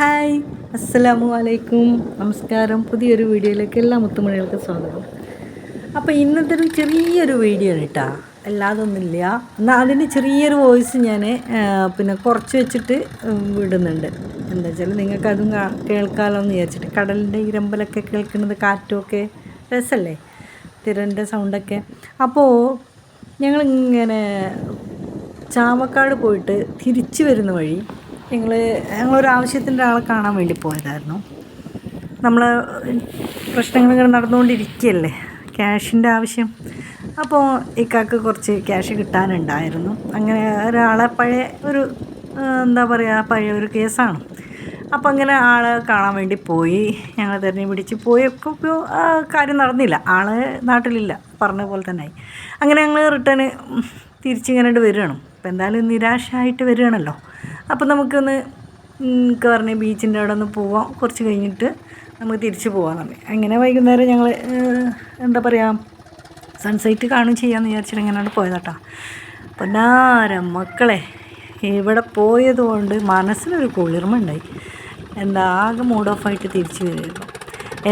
Hi, അസ്സലാമു അലൈക്കും, നമസ്കാരം. പുതിയൊരു വീഡിയോയിലേക്ക് എല്ലാ മുത്തുമണികൾക്കും സ്വാഗതം. അപ്പോൾ ഇന്നത്തെ ഒരു ചെറിയൊരു വീഡിയോ ആണ് കേട്ടോ, അല്ലാതൊന്നുമില്ല. എന്നാൽ അതിൻ്റെ ചെറിയൊരു വോയിസ് ഞാൻ പിന്നെ കുറച്ച് വെച്ചിട്ട് വിടുന്നുണ്ട്. എന്താ വെച്ചാൽ നിങ്ങൾക്കതും കേൾക്കാമല്ലോ എന്ന് വിചാരിച്ചിട്ട്. കടലിൻ്റെ ഇരമ്പലൊക്കെ കേൾക്കുന്നത്, കാറ്റുമൊക്കെ രസമല്ലേ, തിരൻ്റെ സൗണ്ടൊക്കെ. അപ്പോൾ ഞങ്ങളിങ്ങനെ ചാവക്കാട് പോയിട്ട് തിരിച്ചു വരുന്ന വഴി ഞങ്ങളൊരാവശ്യത്തിൻ്റെ ആളെ കാണാൻ വേണ്ടി പോയതായിരുന്നു. നമ്മൾ പ്രശ്നങ്ങൾ ഇങ്ങനെ നടന്നുകൊണ്ടിരിക്കുകയല്ലേ, ക്യാഷിൻ്റെ ആവശ്യം. അപ്പോൾ ഇക്കാക്ക് കുറച്ച് ക്യാഷ് കിട്ടാനുണ്ടായിരുന്നു. അങ്ങനെ ഒരാളെ പഴയ ഒരു പഴയ ഒരു കേസാണ്. അപ്പോൾ അങ്ങനെ ആളെ കാണാൻ വേണ്ടി പോയി. ഞങ്ങൾ തിരഞ്ഞു പിടിച്ച് പോയൊക്കെ കാര്യം നടന്നില്ല, ആൾ നാട്ടിലില്ല, പറഞ്ഞ പോലെ തന്നെ ആയി. അങ്ങനെ ഞങ്ങൾ റിട്ടേൺ തിരിച്ചിങ്ങനെ വരികയാണ്. അപ്പോൾ എന്തായാലും നിരാശയായിട്ട് വരികയാണല്ലോ. അപ്പോൾ നമുക്കൊന്ന് പറഞ്ഞ് ബീച്ചിൻ്റെ അവിടെ ഒന്ന് പോവാം, കുറച്ച് കഴിഞ്ഞിട്ട് നമുക്ക് തിരിച്ച് പോകാൻ സമയം. അങ്ങനെ വൈകുന്നേരം ഞങ്ങൾ സൺസെറ്റ് കാണുകയും ചെയ്യാമെന്ന് വിചാരിച്ചിട്ട് എങ്ങനെയാണ് പോയതാട്ടോ. പൊന്നാരം മക്കളെ, ഇവിടെ പോയതുകൊണ്ട് മനസ്സിനൊരു കുളിർമ ഉണ്ടായി. ആകെ മൂഡ് ഓഫായിട്ട് തിരിച്ച് വരുമായിരുന്നു.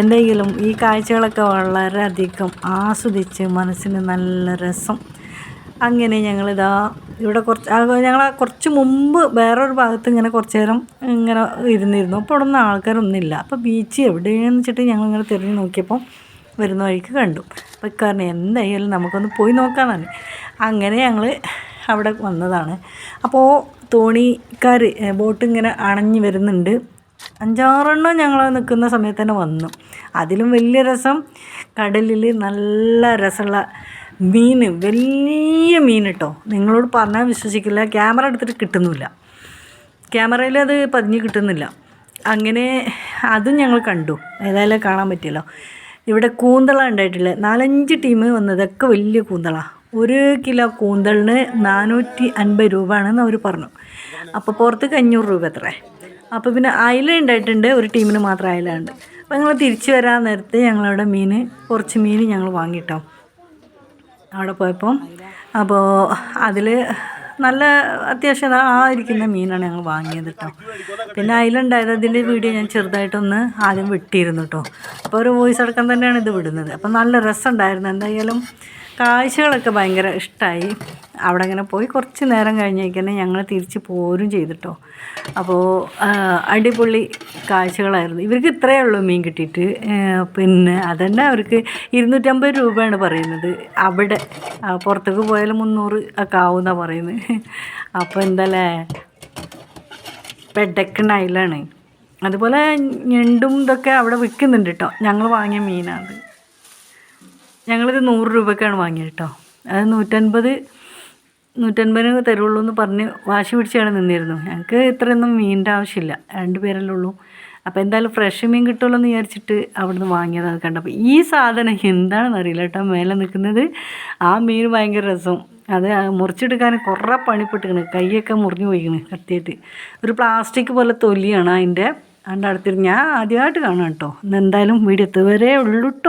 എന്തെങ്കിലും ഈ കാഴ്ചകളൊക്കെ വളരെയധികം ആസ്വദിച്ച് മനസ്സിന് നല്ല രസം. അങ്ങനെ ഞങ്ങളിതാ ഇവിടെ കുറച്ച് മുമ്പ് വേറൊരു ഭാഗത്ത് ഇങ്ങനെ കുറച്ച് നേരം ഇങ്ങനെ ഇരുന്നിരുന്നു. അപ്പോൾ അവിടെ ഒന്നും ആൾക്കാരൊന്നുമില്ല. അപ്പോൾ ബീച്ച് എവിടെയാണെന്ന് വെച്ചിട്ട് ഞങ്ങളിങ്ങനെ തിരിഞ്ഞ് നോക്കിയപ്പോൾ വരുന്ന വഴിക്ക് കണ്ടു. അപ്പോൾ കാരണം എന്തായാലും നമുക്കൊന്ന് പോയി നോക്കാമെന്നാണ്. അങ്ങനെ ഞങ്ങൾ അവിടെ വന്നതാണ്. അപ്പോൾ തോണിക്കാർ ബോട്ട് ഇങ്ങനെ അണഞ്ഞ് വരുന്നുണ്ട്. 5-6 എണ്ണം ഞങ്ങൾ നിൽക്കുന്ന സമയത്ത് തന്നെ വന്നു. അതിലും വലിയ രസം, കടലിൽ നല്ല രസമുള്ള മീൻ, വലിയ മീൻ കേട്ടോ. നിങ്ങളോട് പറഞ്ഞാൽ വിശ്വസിക്കില്ല, ക്യാമറ എടുത്തിട്ട് കിട്ടുന്നില്ല, ക്യാമറയിൽ അത് പതിഞ്ഞ് കിട്ടുന്നില്ല. അങ്ങനെ അതും ഞങ്ങൾ കണ്ടു. ഏതായാലും കാണാൻ പറ്റിയല്ലോ. ഇവിടെ കൂന്തള ഉണ്ടായിട്ടില്ല, 4-5 ടീം വന്നതൊക്കെ വലിയ കൂന്തളാണ്. 1 കിലോ കൂന്തളിന് 450 രൂപയാണെന്ന് അവർ പറഞ്ഞു. അപ്പോൾ പുറത്ത് 500 രൂപ അത്രേ. അപ്പോൾ പിന്നെ അയില ഉണ്ടായിട്ടുണ്ട്, ഒരു ടീമിന് മാത്രം അയില ഉണ്ട്. അപ്പോൾ ഞങ്ങൾ തിരിച്ച് വരാൻ നേരത്ത് ഞങ്ങളവിടെ കുറച്ച് മീൻ ഞങ്ങൾ വാങ്ങിയിട്ടോ അവിടെ പോയപ്പം. അപ്പോൾ അതിൽ നല്ല അത്യാവശ്യം ഇരിക്കുന്ന മീനാണ് ഞങ്ങൾ വാങ്ങിയത് കേട്ടോ. പിന്നെ അതിലുണ്ടായത് അതിൻ്റെ വീഡിയോ ഞാൻ ചെറുതായിട്ടൊന്ന് ആദ്യം വിട്ടിരുന്നു കേട്ടോ. അപ്പോൾ ഒരു വോയിസ് അടക്കം തന്നെയാണ് ഇത് വിടുന്നത്. അപ്പോൾ നല്ല രസമുണ്ടായിരുന്നു. എന്തായാലും കാഴ്ചകളൊക്കെ ഭയങ്കര ഇഷ്ടമായി. അവിടെ ഇങ്ങനെ പോയി കുറച്ച് നേരം കഴിഞ്ഞേക്കന്നെ ഞങ്ങൾ തിരിച്ച് പോരും ചെയ്തിട്ടോ. അപ്പോൾ അടിപൊളി കാഴ്ചകളായിരുന്നു. ഇവർക്ക് ഇത്രയേ ഉള്ളൂ മീൻ കിട്ടിയിട്ട്. പിന്നെ അതന്നെ അവർക്ക് 250 രൂപയാണ് പറയുന്നത്. അവിടെ പുറത്തേക്ക് പോയാലും 300 ഒക്കെ ആവുമെന്നാണ് പറയുന്നത്. അപ്പോൾ എന്തല്ലേ പെടക്കണ അയിലാണ്. അതുപോലെ ഞണ്ടും ഇതൊക്കെ അവിടെ വിൽക്കുന്നുണ്ട് കേട്ടോ. ഞങ്ങൾ വാങ്ങിയ മീനാണ്. ഞങ്ങളിത് 100 രൂപയ്ക്കാണ് വാങ്ങിയത് കേട്ടോ. അത് 150 തരുള്ളൂ എന്ന് പറഞ്ഞ് വാശി പിടിച്ചാണ് നിന്നിരുന്നു. ഞങ്ങൾക്ക് ഇത്രയൊന്നും മീനിൻ്റെ ആവശ്യമില്ല, 2 പേരല്ലേ ഉള്ളൂ. അപ്പോൾ എന്തായാലും ഫ്രഷ് മീൻ കിട്ടുമല്ലോ എന്ന് വിചാരിച്ചിട്ട് അവിടുന്ന് വാങ്ങിയത്. അത് കണ്ടപ്പോൾ ഈ സാധനം എന്താണെന്ന് അറിയില്ല കേട്ടോ, മേലെ നിൽക്കുന്നത്. ആ മീൻ ഭയങ്കര രസം. അത് മുറിച്ചെടുക്കാൻ കുറേ പണിപ്പെട്ടിരിക്കണ്, കൈയൊക്കെ മുറിഞ്ഞു പോയിക്കണ് കത്തിയിട്ട്. ഒരു പ്ലാസ്റ്റിക് പോലെ തൊലിയാണ് അതിൻ്റെ അടുത്തിരുന്ന്. ഞാൻ ആദ്യമായിട്ട് കാണാം കേട്ടോ. എന്തായാലും വീഡിയോ എത്തുവരെ ഉള്ളൂ കേട്ടോ.